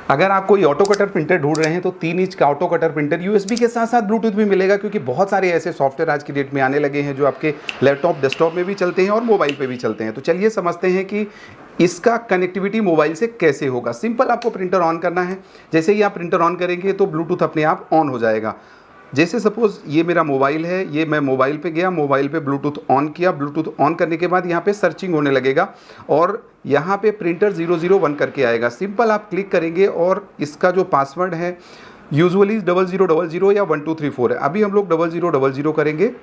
अगर आप कोई ऑटो कटर प्रिंटर ढूंढ रहे हैं तो 3 इंच का ऑटो कटर प्रिंटर यूएसबी के साथ साथ ब्लूटूथ भी मिलेगा, क्योंकि बहुत सारे ऐसे सॉफ्टवेयर आज की डेट में आने लगे हैं जो आपके लैपटॉप डेस्कटॉप में भी चलते हैं और मोबाइल पे भी चलते हैं। तो चलिए समझते हैं कि इसका कनेक्टिविटी मोबाइल से कैसे होगा। सिंपल, आपको प्रिंटर ऑन करना है। जैसे ही आप प्रिंटर ऑन करेंगे तो ब्लूटूथ अपने आप ऑन हो जाएगा। जैसे सपोज़ ये मेरा मोबाइल है, ये मैं मोबाइल पे गया, मोबाइल पे ब्लूटूथ ऑन किया। ब्लूटूथ ऑन करने के बाद यहाँ पे सर्चिंग होने लगेगा और यहाँ पे प्रिंटर 001 करके आएगा। सिंपल, आप क्लिक करेंगे और इसका जो पासवर्ड है यूजुअली 0000 या 1234 है। अभी हम लोग 0000 करेंगे।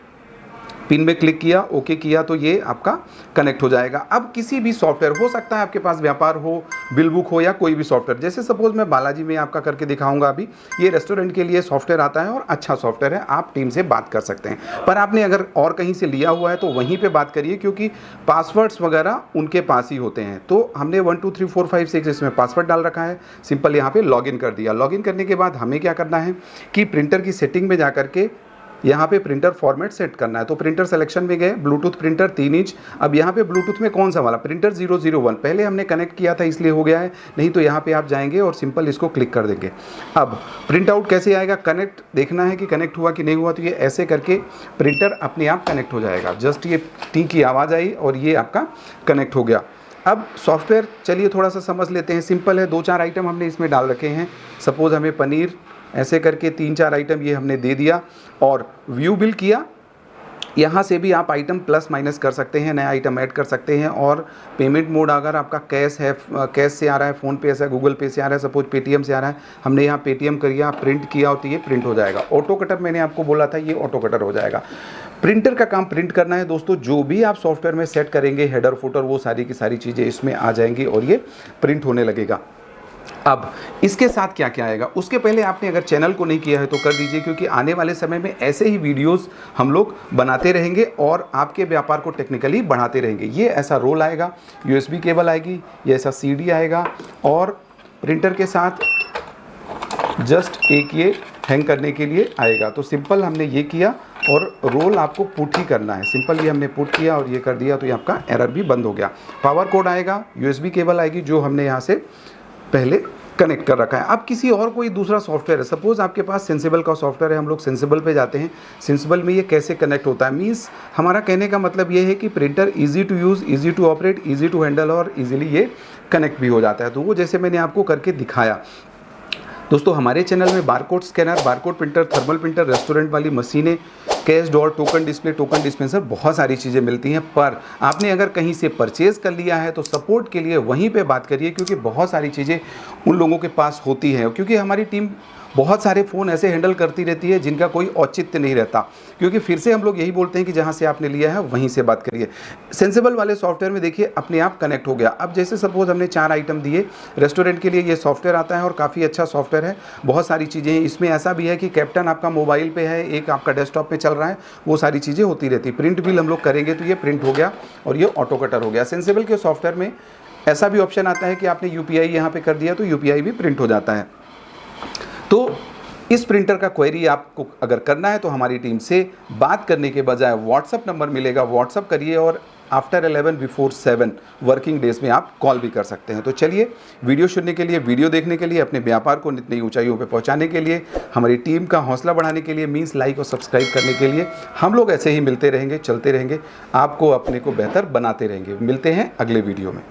पिन में क्लिक किया, ओके किया तो ये आपका कनेक्ट हो जाएगा। अब किसी भी सॉफ्टवेयर, हो सकता है आपके पास व्यापार हो, बिल बुक हो या कोई भी सॉफ्टवेयर, जैसे सपोज मैं बालाजी में आपका करके दिखाऊंगा। अभी ये रेस्टोरेंट के लिए सॉफ्टवेयर आता है और अच्छा सॉफ्टवेयर है, आप टीम से बात कर सकते हैं। पर आपने अगर और कहीं से लिया हुआ है तो वहीं पर बात करिए, क्योंकि पासवर्ड्स वगैरह उनके पास ही होते हैं। तो हमने 1 2 3 4 5 6 इसमें पासवर्ड डाल रखा है। सिंपल यहाँ पर लॉगिन कर दिया। लॉगिन करने के बाद हमें क्या करना है कि प्रिंटर की सेटिंग में जा करके यहाँ पे प्रिंटर फॉर्मेट सेट करना है। तो प्रिंटर सिलेक्शन में गए, ब्लूटूथ प्रिंटर 3 इंच। अब यहाँ पे ब्लूटूथ में कौन सा वाला प्रिंटर 001 पहले हमने कनेक्ट किया था इसलिए हो गया है, नहीं तो यहाँ पे आप जाएंगे और सिंपल इसको क्लिक कर देंगे। अब प्रिंट आउट कैसे आएगा, कनेक्ट देखना है कि कनेक्ट हुआ कि नहीं हुआ। तो ये ऐसे करके प्रिंटर अपने आप कनेक्ट हो जाएगा। जस्ट ये टी की आवाज़ आई और ये आपका कनेक्ट हो गया। अब सॉफ्टवेयर चलिए थोड़ा सा समझ लेते हैं। सिंपल है, 2-4 आइटम हमने इसमें डाल रखे हैं। सपोज़ हमें पनीर, ऐसे करके 3-4 आइटम ये हमने दे दिया और व्यू बिल किया। यहाँ से भी आप आइटम प्लस माइनस कर सकते हैं, नया आइटम ऐड कर सकते हैं। और पेमेंट मोड अगर आपका कैश है, कैश से आ रहा है, फ़ोन पे से, गूगल पे से आ रहा है, सपोज पेटीएम से आ रहा है, हमने यहाँ पेटीएम किया, प्रिंट किया तो ये प्रिंट हो जाएगा। ऑटो कटर मैंने आपको बोला था, ये ऑटो कटर हो जाएगा। प्रिंटर का काम प्रिंट करना है दोस्तों। जो भी आप सॉफ्टवेयर में सेट करेंगे, हेडर फुटर, वो सारी की सारी चीज़ें इसमें आ जाएंगी और ये प्रिंट होने लगेगा। अब इसके साथ क्या क्या आएगा, उसके पहले आपने अगर चैनल को नहीं किया है तो कर दीजिए, क्योंकि आने वाले समय में ऐसे ही वीडियोस हम लोग बनाते रहेंगे और आपके व्यापार को टेक्निकली बढ़ाते रहेंगे। ये ऐसा रोल आएगा, यूएसबी केबल आएगी, ये ऐसा सीडी आएगा और प्रिंटर के साथ जस्ट एक ये हैंग करने के लिए आएगा। तो सिंपल हमने ये किया और रोल आपको पुट ही करना है। सिंपल ये हमने पुट किया और ये कर दिया तो ये आपका एरर भी बंद हो गया। पावर कोड आएगा, यूएसबी केबल आएगी जो हमने यहाँ से पहले कनेक्ट कर रखा है। अब किसी और कोई दूसरा सॉफ्टवेयर है, सपोज़ आपके पास सेंसिबल का सॉफ्टवेयर है, हम लोग सेंसिबल पे जाते हैं। सेंसिबल में ये कैसे कनेक्ट होता है, मीन्स हमारा कहने का मतलब ये है कि printer easy to use, easy to operate, easy to handle और इजीली ये कनेक्ट भी हो जाता है। तो वो जैसे मैंने आपको करके दिखाया। दोस्तों हमारे चैनल में barcode scanner, barcode printer, thermal printer, restaurant वाली मशीनें, cash drawer, token display, token dispenser, बहुत सारी चीज़ें मिलती हैं। पर आपने अगर कहीं से परचेज़ कर लिया है तो सपोर्ट के लिए वहीं पे बात करिए, क्योंकि बहुत सारी चीज़ें उन लोगों के पास होती हैं। क्योंकि हमारी टीम बहुत सारे फ़ोन ऐसे हैंडल करती रहती है जिनका कोई औचित्य नहीं रहता, क्योंकि फिर से हम लोग यही बोलते हैं कि जहाँ से आपने लिया है वहीं से बात करिए। सेंसिबल वाले सॉफ्टवेयर में देखिए अपने आप कनेक्ट हो गया। अब जैसे सपोज हमने 4 आइटम दिए, रेस्टोरेंट के लिए ये सॉफ्टवेयर आता है और काफ़ी अच्छा सॉफ्टवेयर है। बहुत सारी चीज़ें हैं इसमें, ऐसा भी है कि कैप्टन आपका मोबाइल पे है, एक आपका डेस्कटॉप पे चल रहा है, वो सारी चीज़ें होती रहती। प्रिंट बिल हम लोग करेंगे तो ये प्रिंट हो गया और ये ऑटो कटर हो गया। सेंसिबल के सॉफ्टवेयर में ऐसा भी ऑप्शन आता है कि आपने यूपीआई यहाँ पे कर दिया तो यूपीआई भी प्रिंट हो जाता है। तो इस प्रिंटर का क्वेरी आपको अगर करना है तो हमारी टीम से बात करने के बजाय व्हाट्सअप नंबर मिलेगा, व्हाट्सअप करिए और आफ्टर 11 बिफोर 7 वर्किंग डेज में आप कॉल भी कर सकते हैं। तो चलिए, वीडियो सुनने के लिए, वीडियो देखने के लिए, अपने व्यापार को नित नई ऊंचाइयों पे पहुंचाने के लिए, हमारी टीम का हौसला बढ़ाने के लिए, मीन्स लाइक और सब्सक्राइब करने के लिए, हम लोग ऐसे ही मिलते रहेंगे, चलते रहेंगे, आपको अपने को बेहतर बनाते रहेंगे। मिलते हैं अगले वीडियो में।